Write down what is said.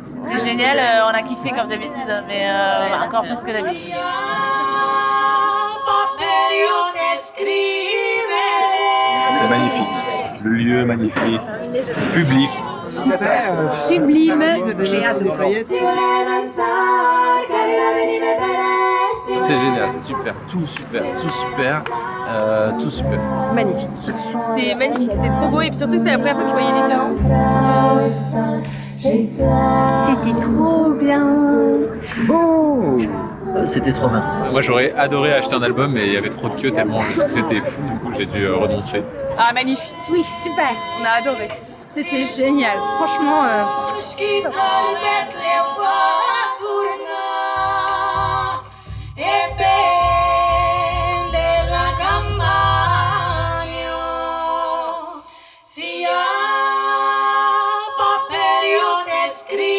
C'était génial, on a kiffé comme d'habitude, mais encore plus que d'habitude. C'était magnifique. Le lieu magnifique. Le public. Super, sublime, j'ai adoré. C'était génial, super. Tout super, tout super. Tout super. Magnifique. C'était magnifique, c'était trop beau et puis surtout c'était la première fois que je voyais les gars. C'était trop bien. Oh. C'était trop bien. Moi j'aurais adoré acheter un album mais il y avait trop de queue tellement je trouve que c'était fou, du coup j'ai dû renoncer. Ah magnifique. Oui, super. On a adoré. C'était génial. Franchement, Sia papel io te scrivo